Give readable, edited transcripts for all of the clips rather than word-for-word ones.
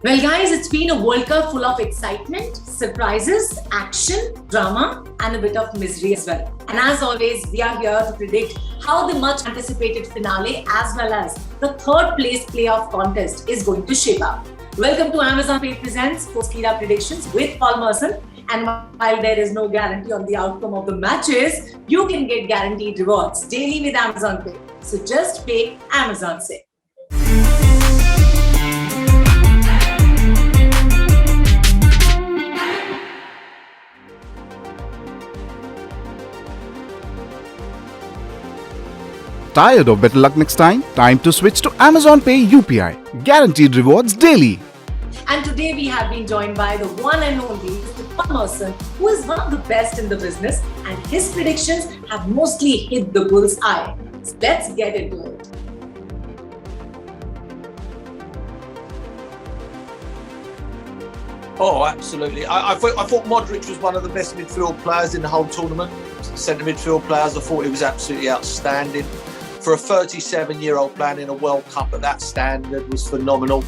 Well, guys, it's been a World Cup full of excitement, surprises, action, drama, and a bit of misery as well. And as always, we are here to predict how the much anticipated finale as well as the third place playoff contest is going to shape up. Welcome to Amazon Pay Presents Sportskeeda Predictions with Paul Merson. And while there is no guarantee on the outcome of the matches, you can get guaranteed rewards daily with Amazon Pay. So just pay Amazon Say. Tired of better luck next time? Time to switch to Amazon Pay UPI. Guaranteed rewards daily. And today we have been joined by the one and only Mr. Paul Merson, who is one of the best in the business, and his predictions have mostly hit the bull's eye. So let's get into it. Oh, absolutely. I thought Modric was one of the best midfield players in the whole tournament. Centre midfield players, I thought he was absolutely outstanding. For a 37-year-old playing in a World Cup at that standard was phenomenal.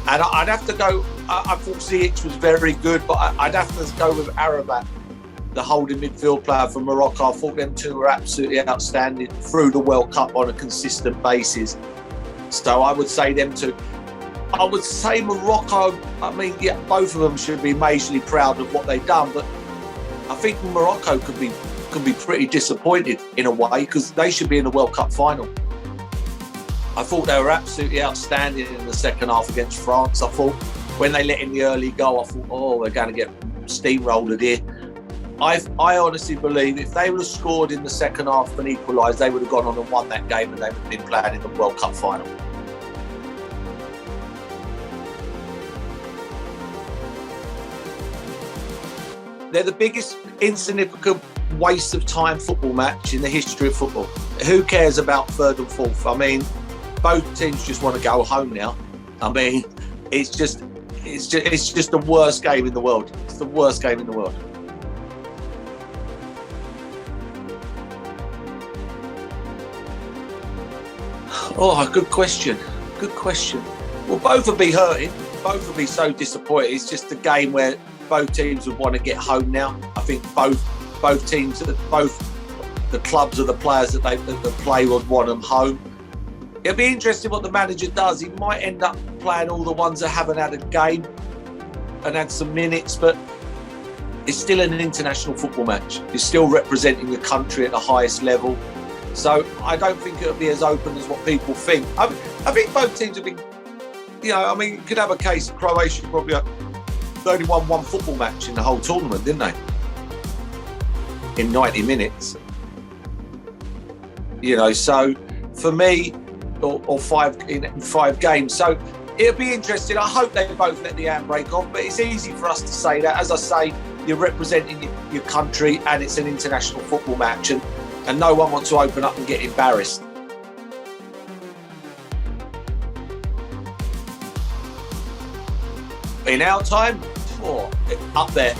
And I'd have to go, I thought Ziyech was very good, but I'd have to go with Arabat, the holding midfield player from Morocco. I thought them two were absolutely outstanding through the World Cup on a consistent basis. So I would say them two. I would say Morocco, I mean, yeah, both of them should be majorly proud of what they've done, but I think Morocco could be pretty disappointed in a way because they should be in the World Cup final. I thought they were absolutely outstanding in the second half against France. I thought when they let in the early goal, I thought, oh, we're going to get steamrolled here. I honestly believe if they would have scored in the second half and equalised, they would have gone on and won that game and they would have been playing in the World Cup final. They're the biggest insignificant waste of time football match in the history of football. Who cares about third and fourth? I mean, both teams just want to go home now. I mean, it's just the worst game in the world. It's the worst game in the world. Oh, good question. Good question. Well, both will be hurting. Both will be so disappointed. It's just a game where both teams would want to get home now. I think both teams, both the clubs or the players that play would want them home. It'll be interesting what the manager does. He might end up playing all the ones that haven't had a game and had some minutes, but it's still an international football match. You're still representing your country at the highest level. So I don't think it'll be as open as what people think. I think both teams have been, you could have a case of Croatia probably they only won one football match in the whole tournament, didn't they? In 90 minutes. So for me, or in five games. So it'll be interesting. I hope they both let the handbrake off, but it's easy for us to say that. As I say, you're representing your country and it's an international football match and no one wants to open up and get embarrassed. In our time, up there.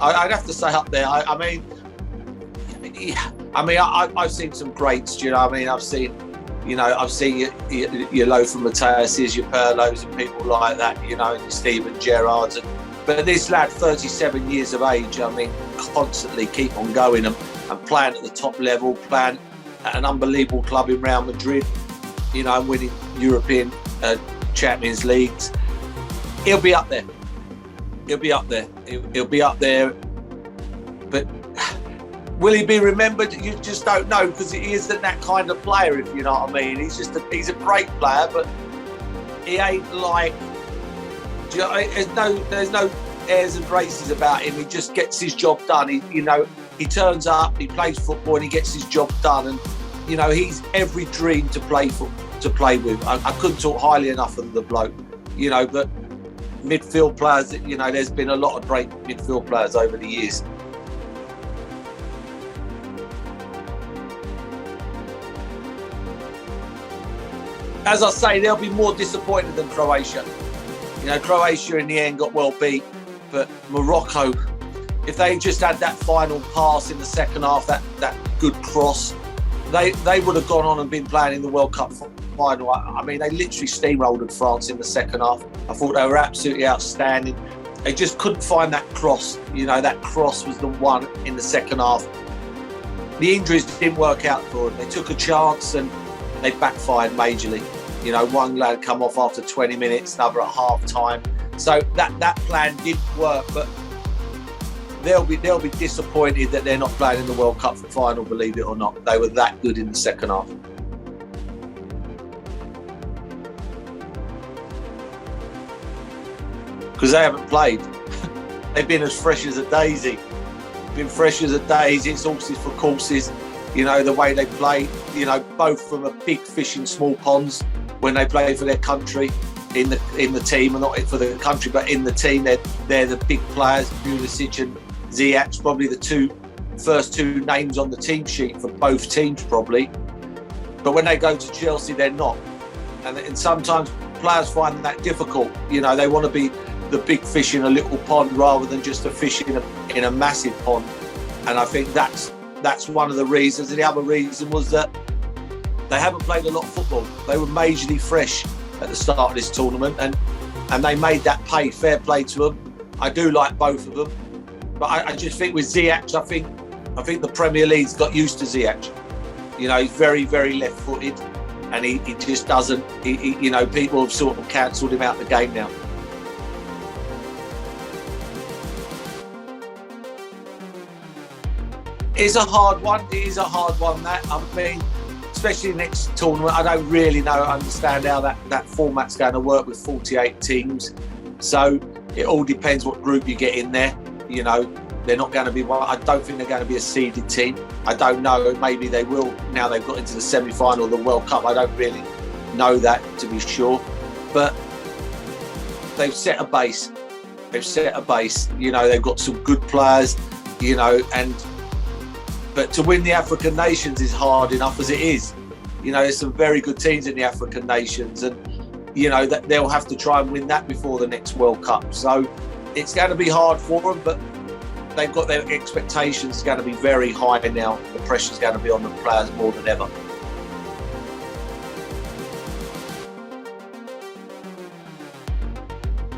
I'd have to say up there. I've seen some greats. I've seen your Lothar Matthäuses, your Pirlos, and people like that. And your Steven Gerrards. But this lad, 37 years of age, constantly keep on going and playing at the top level, playing at an unbelievable club in Real Madrid. And winning European Champions Leagues. He'll be up there. He'll be up there. He'll be up there. But will he be remembered? You just don't know because he isn't that kind of player, if you know what I mean. He's a great player, but he ain't like. There's no airs and graces about him. He just gets his job done. He turns up, he plays football, and he gets his job done. And he's every dream to play with. I couldn't talk highly enough of the bloke. But. Midfield players, there's been a lot of great midfield players over the years. As I say, they'll be more disappointed than Croatia. Croatia in the end got well beat, but Morocco, if they just had that final pass in the second half, that good cross, they would have gone on and been playing in the World Cup final, I mean, they literally steamrolled France in the second half. I thought they were absolutely outstanding. They just couldn't find that cross. You know, that cross was the one in the second half. The injuries didn't work out for them. They took a chance and they backfired majorly. You know, one lad come off after 20 minutes, another at half time. So that plan didn't work, but they'll be disappointed that they're not playing in the World Cup final, believe it or not. They were that good in the second half. Because they haven't played. They've been as fresh as a daisy. It's horses for courses. You know, the way they play, you know, both from a big fish in small ponds when they play for their country in the team, and not for the country, but in the team. They're the big players. Pulisic and Ziyech, probably the first two names on the team sheet for both teams, probably. But when they go to Chelsea, they're not. And sometimes players find that difficult. You know, they want to be the big fish in a little pond rather than just a fish in a massive pond. And I think that's one of the reasons. And the other reason was that they haven't played a lot of football. They were majorly fresh at the start of this tournament, and they made that pay. Fair play to them. I do like both of them, but I just think with Ziyech, I think the Premier League's got used to Ziyech. You know, he's very, very left-footed, and he just doesn't. You know, people have sort of cancelled him out the game now. It's a hard one. It is a hard one, that. I mean, especially next tournament, I don't really understand how that format's going to work with 48 teams. So it all depends what group you get in there. You know, they're not going to be one. I don't think they're going to be a seeded team. I don't know. Maybe they will now they've got into the semi-final of the World Cup. I don't really know that to be sure. But they've set a base. You know, they've got some good players, you know, but to win the African nations is hard enough as it is. You know, there's some very good teams in the African nations, and you know that they'll have to try and win that before the next World Cup. So it's going to be hard for them, but they've got their expectations going to be very high now. The pressure's going to be on the players more than ever.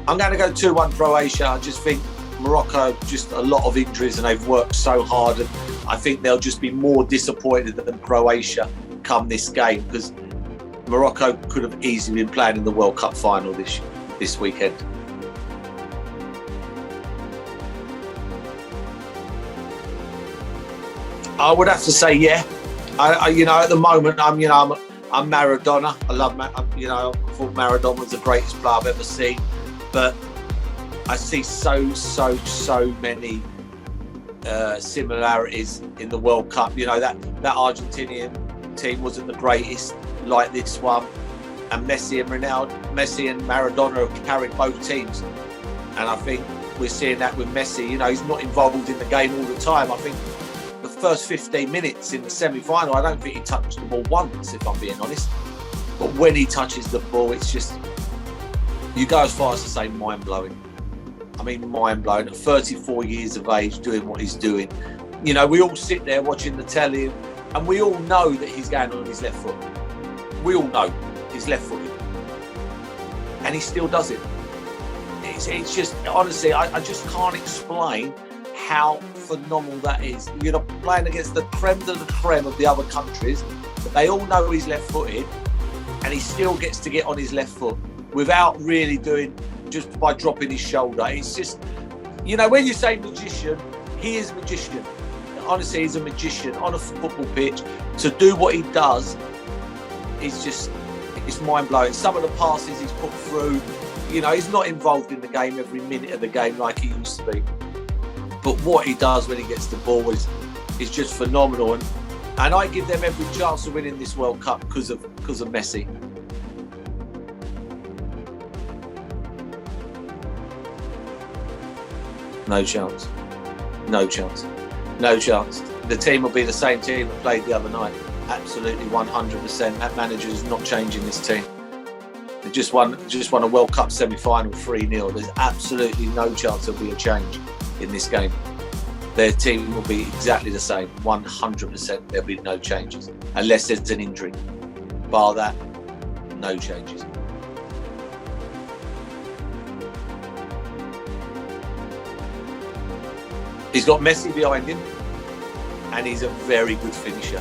I'm going to go 2-1 Croatia. I just think Morocco, just a lot of injuries, and they've worked so hard, and I think they'll just be more disappointed than Croatia come this game, because Morocco could have easily been playing in the World Cup final this weekend. I would have to say, yeah. You know, at the moment, I'm Maradona. I love, you know, I thought Maradona was the greatest player I've ever seen, but I see so many similarities in the World Cup. You know, that Argentinian team wasn't the greatest like this one, and Messi and Maradona have carried both teams, and I think we're seeing that with Messi. You know, he's not involved in the game all the time. I think the first 15 minutes in the semi-final, I don't think he touched the ball once, if I'm being honest. But when he touches the ball, it's just, you go as far as to say mind-blowing. I mean, mind-blowing. At 34 years of age, doing what he's doing. You know, we all sit there watching the telly, and we all know that he's going on his left foot. We all know he's left-footed, and he still does it. It's just, honestly, I just can't explain how phenomenal that is. You're not playing against the creme de la creme of the other countries, but they all know he's left-footed, and he still gets to get on his left foot without really doing, just by dropping his shoulder. It's just, you know, when you say magician, he is a magician. Honestly, he's a magician on a football pitch. To do what he does is just, it's mind-blowing. Some of the passes he's put through, you know, he's not involved in the game every minute of the game like he used to be. But what he does when he gets the ball is just phenomenal. And I give them every chance of winning this World Cup because of Messi. No chance. No chance. No chance. The team will be the same team that played the other night. Absolutely 100%. That manager is not changing this team. They just won a World Cup semi-final 3-0. There's absolutely no chance there'll be a change in this game. Their team will be exactly the same. 100%. There'll be no changes unless there's an injury. Bar that, No changes. He's got Messi behind him, and he's a very good finisher.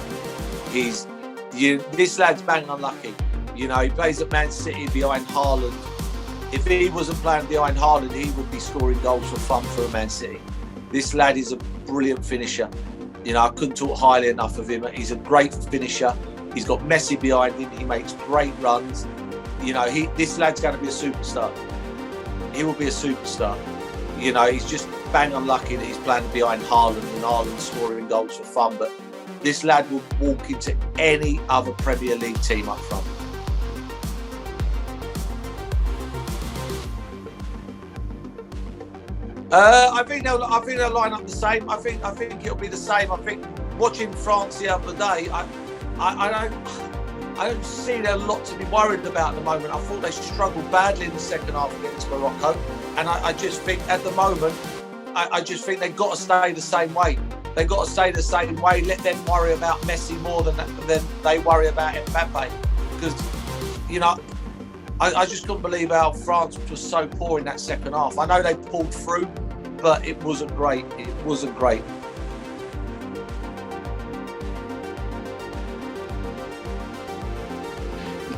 This lad's bang unlucky. You know, he plays at Man City behind Haaland. If he wasn't playing behind Haaland, he would be scoring goals for fun for Man City. This lad is a brilliant finisher. You know, I couldn't talk highly enough of him. He's a great finisher. He's got Messi behind him. He makes great runs. You know, this lad's going to be a superstar. He will be a superstar. You know, he's just bang unlucky that he's playing behind Haaland and Haaland scoring goals for fun. But this lad will walk into any other Premier League team up front. I think they'll line up the same. I think it'll be the same. I think watching France the other day, I don't see there a lot to be worried about at the moment. I thought they struggled badly in the second half against Morocco, and I just think at the moment, I just think they've got to stay the same way. They've got to stay the same way. Let them worry about Messi more than they worry about Mbappe, because you know. I just couldn't believe how France was so poor in that second half. I know they pulled through, but it wasn't great. It wasn't great.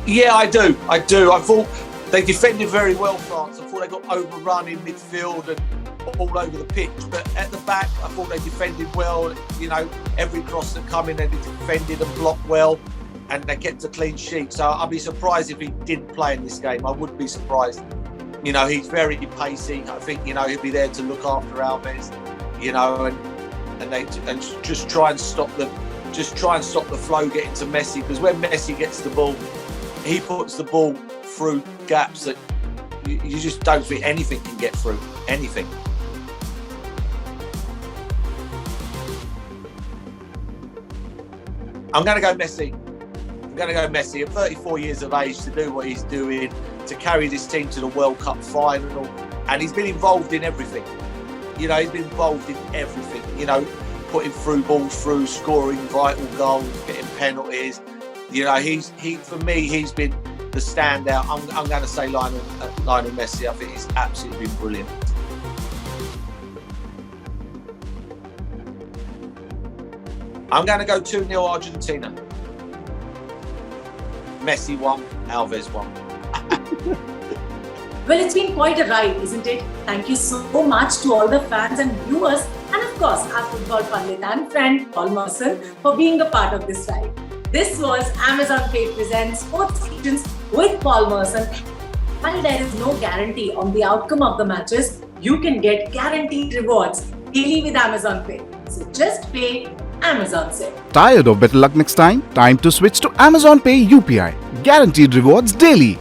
Yeah, I do. I thought they defended very well, France. I thought they got overrun in midfield and all over the pitch. But at the back, I thought they defended well. You know, every cross that come in, they defended and blocked well. And they kept a clean sheet. So I'd be surprised if he didn't play in this game. I would be surprised. You know, he's very pacey. I think, you know, he'll be there to look after Alves, you know, and just try and stop the flow getting to Messi, because when Messi gets the ball, he puts the ball through gaps that you just don't think anything can get through. Anything. I'm going to go Messi. At 34 years of age, to do what he's doing, to carry this team to the World Cup final, and he's been involved in everything. You know, he's been involved in everything. You know, putting through balls through, scoring vital goals, getting penalties. You know, for me, he's been the standout. I'm going to say Lionel Messi. I think he's absolutely been brilliant. I'm going to go 2-0 Argentina. Messi won, Alves won. Well, it's been quite a ride, isn't it? Thank you so much to all the fans and viewers, and of course, our football pundit and friend, Paul Merson, for being a part of this ride. This was Amazon Pay presents Sportskeeda with Paul Merson. While there is no guarantee on the outcome of the matches, you can get guaranteed rewards daily with Amazon Pay. So just pay Amazon Say. Tired of better luck next time? Time to switch to Amazon Pay UPI. Guaranteed rewards daily.